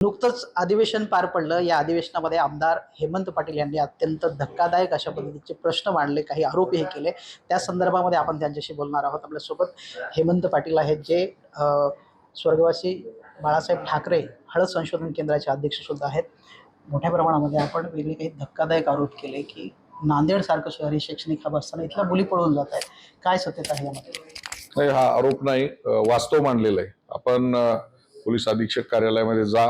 नुकतंच अधिवेशन पार पडलं. या अधिवेशनामध्ये आमदार हेमंत पाटील यांनी अत्यंत धक्कादायक अशा पद्धतीचे प्रश्न मांडले, काही आरोपही हे केले. त्या संदर्भामध्ये आपण त्यांच्याशी बोलणार आहोत. आपल्यासोबत हेमंत पाटील आहेत, जे स्वर्गवासी बाळासाहेब ठाकरे हळद संशोधन केंद्राचे अध्यक्ष सुद्धा आहेत. मोठ्या प्रमाणामध्ये आपण वेगळे काही धक्कादायक आरोप केले की नांदेडसारखं शहर हे शैक्षणिक हब असताना इथल्या मुली पळून जात आहेत. काय सत्यता आहे यामध्ये? नाही, हा आरोप नाही, वास्तव मांडलेला आहे. आपण पोलीस अधीक्षक कार्यालयामध्ये जा,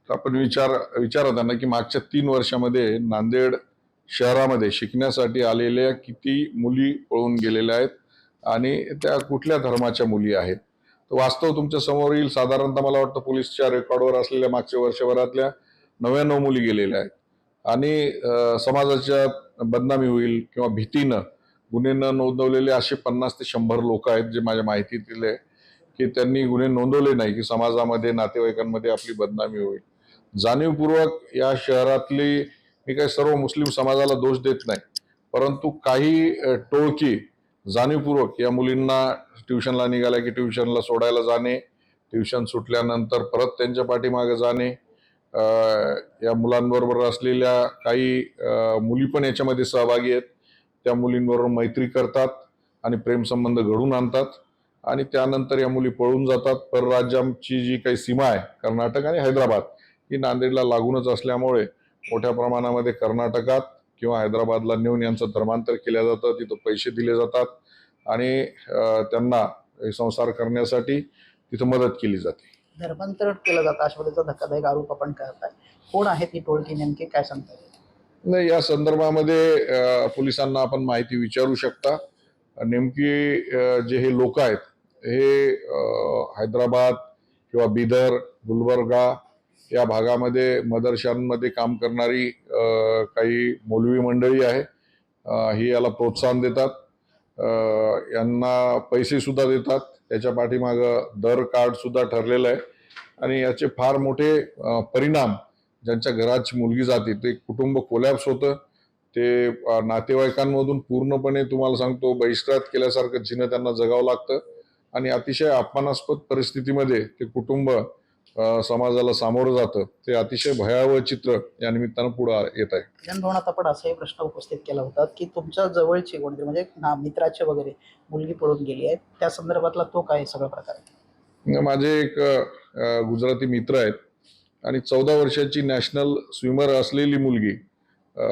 तर आपण विचारा त्यांना की मागच्या 3 वर्षामध्ये नांदेड शहरामध्ये शिकण्यासाठी आलेल्या किती मुली पळून गेलेल्या आहेत आणि त्या कुठल्या धर्माच्या मुली आहेत. तर वास्तव तुमच्या समोर येईल. साधारणतः मला वाटतं पोलीसच्या रेकॉर्डवर असलेल्या मागच्या वर्षभरातल्या 99 मुली गेलेल्या आहेत आणि समाजाच्या बदनामी होईल किंवा भीतीनं गुन्हे न नोंदवलेले असे 50 ते 100 लोक आहेत जे माझ्या माहितीतील आहे की त्यांनी गुन्हे नोंदवले नाही की समाजामध्ये नातेवाईकांमध्ये आपली बदनामी होईल. जाणीवपूर्वक या शहरातली, मी काही सर्व मुस्लिम समाजाला दोष देत नाही, परंतु काही टोळकी जाणीवपूर्वक या मुलींना ट्युशनला निघाल्या की ट्युशनला सोडायला जाणे, ट्युशन सुटल्यानंतर परत त्यांच्या पाठीमागे जाणे, या मुलांबरोबर असलेल्या काही मुली पण याच्यामध्ये सहभागी आहेत. त्या मुलींबरोबर मैत्री करतात आणि प्रेमसंबंध घडून आणतात आणि त्यानंतर या मुली पळून जातात. परराज्याची जी काही सीमा आहे कर्नाटक आणि हैदराबाद ही नांदेडला लागूनच असल्यामुळे मोठ्या प्रमाणामध्ये कर्नाटकात किंवा हैदराबादला नेऊन यांचं धर्मांतर केलं जातं. तिथं पैसे दिले जातात आणि त्यांना संसार करण्यासाठी तिथं मदत केली जाते. धर्मांतर केलं जातं अशा पद्धतीचा धक्कादायक आरोप आपण करताय. कोण आहे ती टोळकी, नेमकी काय सांगता येईल? नाही, या संदर्भामध्ये पोलिसांना आपण माहिती विचारू शकता. नेमकी जे हे लोक आहेत हे हैदराबाद किंवा बिदर, गुलबर्गा या भागामध्ये मदरशांमध्ये काम करणारी काही मौलवी मंडळी आहे. ही याला प्रोत्साहन देतात, यांना पैसे सुद्धा देतात. त्याच्या पाठीमागं दर कार्ड सुद्धा ठरलेलं आहे आणि याचे फार मोठे परिणाम ज्यांच्या घराची मुलगी जाते ते कुटुंब कोलॅप्स होतं. ते नातेवाईकांमधून पूर्णपणे तुम्हाला सांगतो बहिष्कृत केल्यासारखं जिनं त्यांना जगावं लागतं आणि अतिशय अपमानास्पद परिस्थितीमध्ये ते कुटुंब समाजाला सामोरं जातं. ते अतिशय भयावह चित्र या निमित्तानं पुढे येत आहे. विधानभवनात आपण असाही प्रश्न उपस्थित केला होता की तुमच्या जवळची कोणतरी म्हणजे मित्राचे वगैरे मुलगी पळून गेली आहे, त्या संदर्भातला तो काय सगळा प्रकार आहे? माझे एक गुजराती मित्र आहेत आणि 14 वर्षाची नॅशनल स्विमर असलेली मुलगी,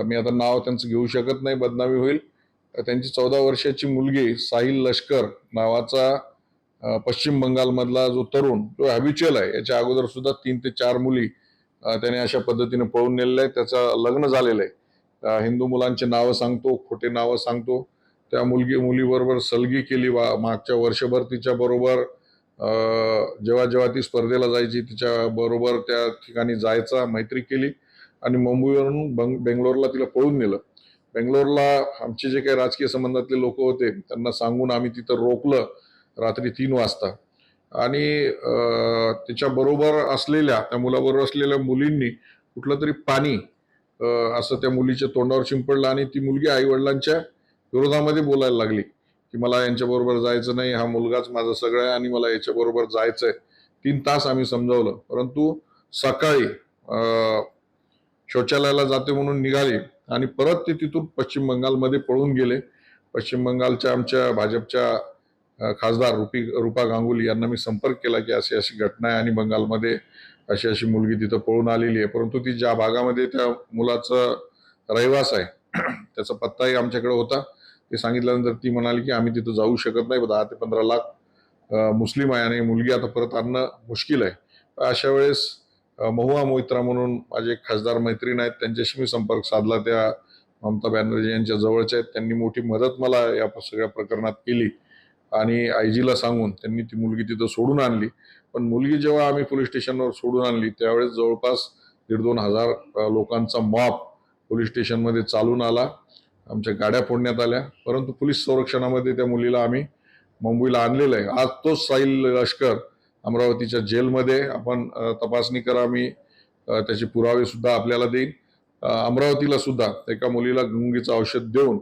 मी आता नाव त्यांचं घेऊ शकत नाही, बदनामी होईल. त्यांची 14 वर्षाची मुलगी साहिल लष्कर नावाचा पश्चिम बंगालमधला जो तरुण, तो हॅबिच्युअल आहे. याच्या अगोदर सुद्धा 3 ते 4 मुली त्याने अशा पद्धतीने पळून नेलेल्या आहेत. त्याचं लग्न झालेलं आहे. हिंदू मुलांचे नावं सांगतो, खोटे नावं सांगतो. त्या मुलीबरोबर सलगी केली. मागच्या वर्षभर तिच्या बरोबर जेव्हा जेव्हा ती स्पर्धेला जायची तिच्या बरोबर त्या ठिकाणी जायचा, मैत्री केली आणि मुंबईवरून बेंगलोरला तिला पळून नेलं. बेंगलोरला आमचे जे काही राजकीय संबंधातले लोक होते त्यांना सांगून आम्ही तिथं रोखलं रात्री 3 वाजता आणि तिच्याबरोबर असलेल्या, त्या मुलाबरोबर असलेल्या मुलींनी कुठलं तरी पाणी असं त्या मुलीच्या तोंडावर शिंपडलं आणि ती मुलगी आईवडिलांच्या विरोधामध्ये बोलायला लागली की मला यांच्याबरोबर जायचं नाही, हा मुलगाच माझं सगळं आहे आणि मला याच्याबरोबर जायचंय. 3 तास आम्ही समजावलं, परंतु सकाळी शौचालयाला जाते म्हणून निघाले आणि परत ते तिथून पश्चिम बंगालमध्ये पळून गेले. पश्चिम बंगालच्या आमच्या भाजपच्या खासदार रूपा गांगुली यांना मी संपर्क केला की अशी अशी घटना आहे आणि बंगालमध्ये अशी अशी मुलगी तिथं पळून आलेली आहे. परंतु ती ज्या भागामध्ये त्या मुलाचं रहिवास आहे त्याचा पत्ताही आमच्याकडे होता. ते सांगितल्यानंतर ती म्हणाली की आम्ही तिथं जाऊ शकत नाही, 10 ते 15 लाख मुस्लिम आहे आणि मुलगी आता परत आणणं मुश्किल आहे. अशा वेळेस महुआ मोहित्रा म्हणून माझे एक खासदार मैत्रीण आहेत, त्यांच्याशी मी संपर्क साधला. त्या ममता बॅनर्जी यांच्या जवळच्या आहेत. त्यांनी मोठी मदत मला या सगळ्या प्रकरणात केली आणि आयजीला सांगून त्यांनी ती मुलगी तिथं सोडून आणली. पण मुलगी जेव्हा आम्ही पोलीस स्टेशनवर सोडून आणली त्यावेळेस जवळपास 1,500-2 हजार लोकांचा मॉब पोलीस स्टेशनमध्ये चालून आला. आमच्या गाड्या फोडण्यात आल्या, परंतु पोलीस संरक्षणामध्ये त्या मुलीला आम्ही मुंबईला आणलेलं आहे. आज तोच साहिल लष्कर अमरावतीच्या जेलमध्ये. आपण तपासणी करा, मी त्याचे पुरावे सुद्धा आपल्याला देईन. अमरावतीला सुद्धा एका मुलीला गुंगीचं औषध देऊन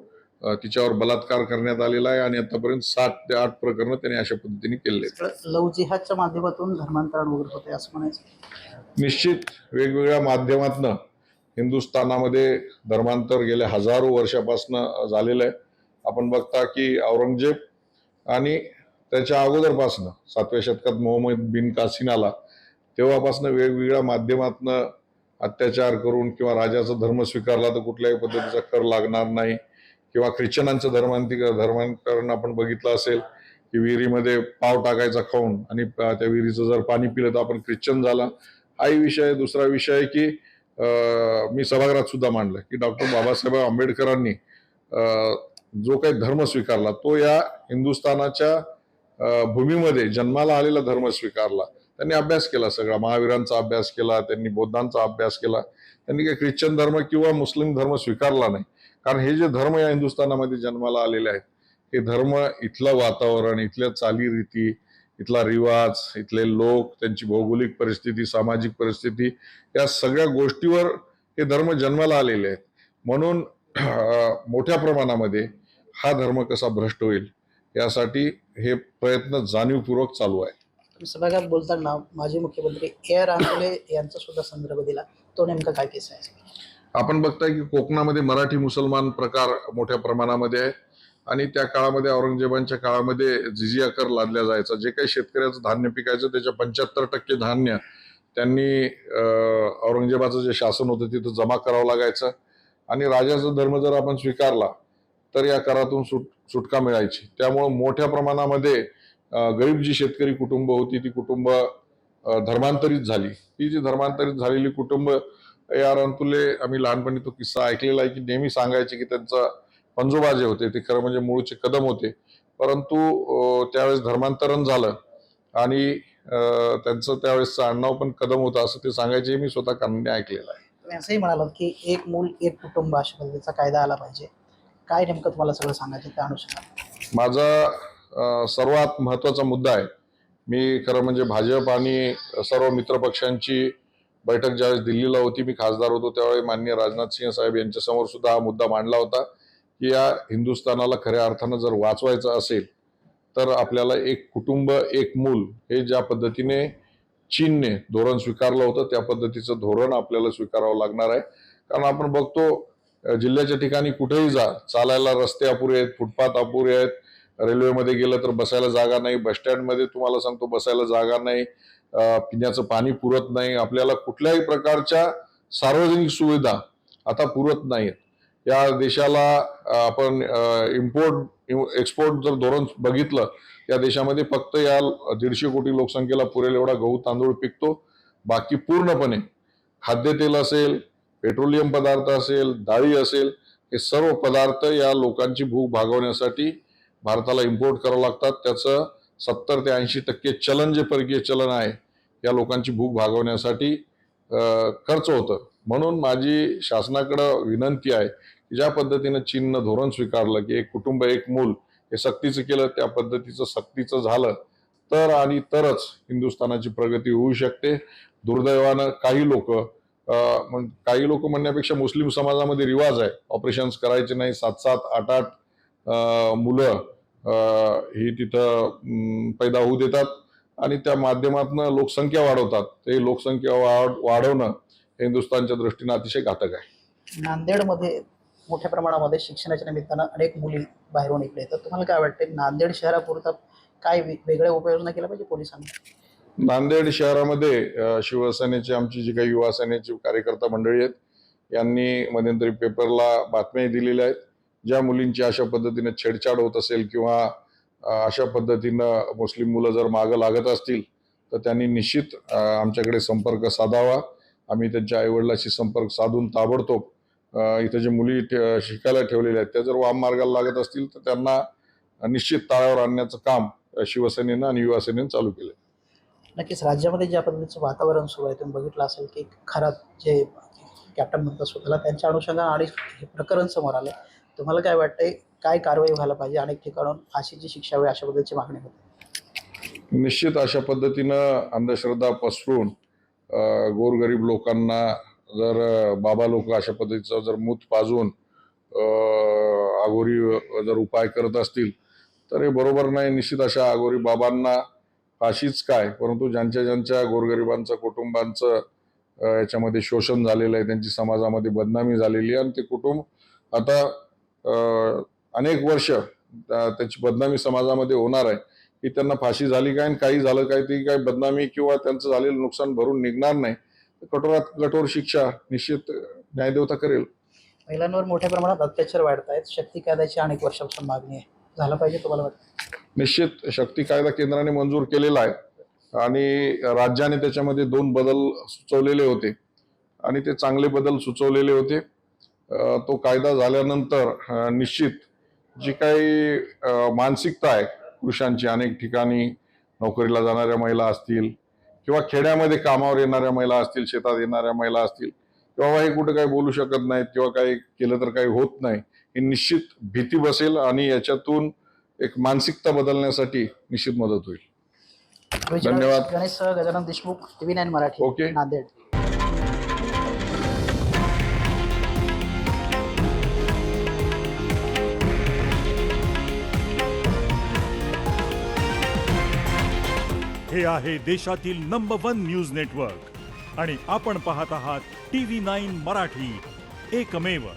तिच्यावर बलात्कार करण्यात आलेला आहे आणि आतापर्यंत 7 ते 8 प्रकरणं त्यांनी अशा पद्धतीने केलेली आहेत. लव जिहादच्या माध्यमातून धर्मांतरण वगैरे होते असं म्हणायचं. निश्चित वेगवेगळ्या माध्यमातून हिंदुस्थानामध्ये धर्मांतर गेल्या हजारो वर्षापासून झालेलं आहे. आपण बघता की औरंगजेब आणि त्याच्या अगोदरपासनं 7व्या शतकात मोहम्मद बिन कासिम आला तेव्हापासनं वेगवेगळ्या माध्यमातून अत्याचार करून किंवा राजाचा धर्म स्वीकारला तर कुठल्याही पद्धतीचा कर लागणार नाही किंवा ख्रिश्चनांचं धर्मांतरण आपण बघितलं असेल की विहिरीमध्ये पाव टाकायचा खाऊन आणि त्या विहिरीचं जर पाणी पिलं तर आपण ख्रिश्चन झाला. हाही विषय. दुसरा विषय की मी सभागृहात सुद्धा मांडलं की डॉक्टर बाबासाहेब आंबेडकरांनी जो काही धर्म स्वीकारला तो या हिंदुस्थानाच्या भूमीमध्ये जन्माला आलेला धर्म स्वीकारला. त्यांनी अभ्यास केला, सगळा महावीरांचा अभ्यास केला, त्यांनी बौद्धांचा अभ्यास केला. त्यांनी काही ख्रिश्चन धर्म किंवा मुस्लिम धर्म स्वीकारला नाही. कारण हे जे धर्म या हिंदुस्थानामध्ये जन्माला आलेले आहेत हे धर्म इथलं वातावरण, इथल्या चालीरीती, इथला रिवाज, इथले लोक, त्यांची भौगोलिक परिस्थिती, सामाजिक परिस्थिती या सगळ्या गोष्टीवर हे धर्म जन्माला आलेले आहेत. म्हणून मोठ्या प्रमाणामध्ये हा धर्म कसा भ्रष्ट होईल यासाठी हे प्रयत्न जाणीवपूर्वक चालू आहे. सभागृहात बोलताना माजी मुख्यमंत्री ए.आर. आंतुले यांचा सुद्धा संदर्भ दिला. तो नेमका काय केस आहे? आपण बघताय की कोकणामध्ये मराठी मुसलमान प्रकार मोठ्या प्रमाणामध्ये आहे आणि त्या काळामध्ये औरंगजेबांच्या काळामध्ये जिजिया कर लादल्या जायचा. जे काही शेतकऱ्याचं धान्य पिकायचं त्याच्या 75% धान्य त्यांनी औरंगजेबाचं जे शासन होतं तिथं जमा करावं लागायचं आणि राजाचा धर्म जर आपण स्वीकारला तर या करातून सुटका मिळायची. त्यामुळं मोठ्या प्रमाणामध्ये गरीब जी शेतकरी कुटुंब होती ती कुटुंब धर्मांतरित झाली. ती जी धर्मांतरित झालेली कुटुंब ए.आर. आंतुले, आम्ही लहानपणी तो किस्सा ऐकलेला आहे की नेहमी सांगायचे की त्यांचा पंजोबा जे होते ते खरं म्हणजे मूळचे कदम होते, परंतु त्यावेळेस धर्मांतरण झालं आणि त्यांचं त्यावेळेसचं आडनाव पण कदम होतं असं ते सांगायचे. मी स्वतः कानाने ऐकलेलं आहे. तुम्ही असंही म्हणालात की एक मूल एक कुटुंब अशा पद्धतीचा कायदा आला पाहिजे. काय नेमकं तुम्हाला सगळं सांगायचं त्या अनुषंगाने? माझा सर्वात महत्वाचा मुद्दा आहे. मी खरं म्हणजे भाजप आणि सर्व मित्रपक्षांची बैठक ज्यावेळेस दिल्लीला होती, मी खासदार होतो त्यावेळी माननीय राजनाथ सिंह साहेब यांच्यासमोर सुद्धा हा मुद्दा मांडला होता की या हिंदुस्थानाला खऱ्या अर्थानं जर वाचवायचं असेल तर आपल्याला एक कुटुंब एक मूल हे ज्या पद्धतीने चीनने धोरण स्वीकारलं होतं त्या पद्धतीचं धोरण आपल्याला स्वीकारावं लागणार आहे. कारण आपण बघतो जिल्ह्याच्या ठिकाणी कुठेही जा, चालायला रस्ते अपुरे आहेत, फुटपाथ अपुरे आहेत, रेल्वेमध्ये गेलं तर बसायला जागा नाही, बसस्टँडमध्ये तुम्हाला सांगतो बसायला जागा नाही, पिण्याचं पाणी पुरत नाही, आपल्याला कुठल्याही प्रकारच्या सार्वजनिक सुविधा आता पुरत नाहीत. या देशाला आपण इम्पोर्ट एक्सपोर्ट जर धोरण बघितलं या देशामध्ये फक्त या 150 कोटी लोकसंख्येला पुरेल एवढा गहू तांदूळ पिकतो. बाकी पूर्णपणे खाद्यतेल असेल, पेट्रोलियम पदार्थ असेल, डाळी असेल, हे सर्व पदार्थ या लोकांची भूक भागवण्यासाठी भारताला इम्पोर्ट करावं लागतात. त्याचं 70 ते 80% चलन जे परकीय चलन आहे या लोकांची भूक भागवण्यासाठी खर्च होतं. म्हणून माझी शासनाकडे विनंती आहे की ज्या पद्धतीनं चीननं धोरण स्वीकारलं की एक कुटुंब एक मूल हे सक्तीचं केलं, त्या पद्धतीचं सक्तीचं झालं तर आणि तरच हिंदुस्थानाची प्रगती होऊ शकते. दुर्दैवानं काही लोक म्हणण्यापेक्षा मुस्लिम समाजामध्ये रिवाज आहे ऑपरेशन्स करायचे नाही, 7-7, 8-8 मुलं ही तिथं पैदा होऊ देतात आणि त्या माध्यमातून लोकसंख्या वाढवतात. ते लोकसंख्या वाढवणं हिंदुस्थानच्या दृष्टीने अतिशय घातक आहे. नांदेडमध्ये मोठ्या प्रमाणामध्ये शिक्षणाच्या निमित्तानं अनेक मुली बाहेरून इकडे येतात. तुम्हाला काय वाटते नांदेड शहरापुरता काय वेगळ्या उपाययोजना केल्या पाहिजे पोलिसांनी? नांदेड शहरामध्ये शिवसेनेची आमची जी काही युवा सेनेची कार्यकर्ता मंडळी आहेत यांनी मध्यंतरी पेपरला बातम्या दिलेल्या आहेत. ज्या मुलींची अशा पद्धतीने छेडछाड होत असेल किंवा अशा पद्धतीनं मुस्लिम मुलं जर मागं लागत असतील तर त्यांनी निश्चित आमच्याकडे संपर्क साधावा. आम्ही त्यांच्या आईवडिलांशी संपर्क साधून ताबडतोब इथं जे मुली शिकायला ठेवलेल्या आहेत त्या जर वाम मार्गाला लागत असतील तर त्यांना निश्चित ताळावर आणण्याचं काम शिवसेनेनं आणि युवा सेनेनं चालू केलं. नक्कीच राज्यामध्ये ज्या पद्धतीचं वातावरण सुरू आहे तुम्ही बघितलं असेल की खरात जे कॅप्टन म्हणतात स्वतःला त्यांच्या अनुषंगाने आणि हे प्रकरण समोर आलं. तुम्हाला काय वाटतंय काय कारवाई व्हायला पाहिजे? अनेक ठिकाणून फाशीची शिक्षा व्हावी अशा पद्धतीची मागणी होते. निश्चित अशा पद्धतीनं अंधश्रद्धा पसरून गोरगरीब लोकांना जर बाबा लोक अशा पद्धतीचं जर मूत पाजून अघोरी जर उपाय करत असतील तर हे बरोबर नाही. निश्चित अशा अघोरी बाबांना फाशीच काय, परंतु ज्यांच्या गोरगरिबांचं कुटुंबांचं याच्यामध्ये शोषण झालेलं आहे, त्यांची समाजामध्ये बदनामी झालेली आहे आणि ते कुटुंब आता अनेक वर्ष त्याची बदनामी समाजामध्ये होणार आहे की त्यांना फाशी झाली काय आणि काही झालं काय, ती काय बदनामी किंवा त्यांचं झालेलं नुकसान भरून निघणार नाही. कठोरात कठोर शिक्षा निश्चित न्यायदेवता करेल. महिलांवर मोठ्या प्रमाणात अत्याचार वाढत आहेत. शक्ती कायद्याची अनेक वर्षापासून मागणी आहे, झालं पाहिजे तुम्हाला वाटतं? निश्चित शक्ती कायदा केंद्राने मंजूर केलेला आहे आणि राज्याने त्याच्यामध्ये 2 बदल सुचवलेले होते आणि ते चांगले बदल सुचवलेले होते. तो कायदा झाल्यानंतर निश्चित जी काही मानसिकता आहे पुरुषांची, अनेक ठिकाणी नोकरीला जाणाऱ्या महिला असतील किंवा खेड्यामध्ये कामावर येणाऱ्या महिला असतील, शेतात येणाऱ्या महिला असतील, किंवा हे कुठे काही बोलू शकत नाहीत किंवा काही केलं तर काही होत नाही, ही निश्चित भीती बसेल आणि याच्यातून एक मानसिकता बदलण्यासाठी निश्चित मदत होईल. धन्यवाद. Ganesh Gajanan Deshmukh, TV9 Marathi, okay. नांदेड. हे आहे देशातील नंबर 1 न्यूज नेटवर्क आणि आपण पाहत आहात TV9 मराठी, एकमेव.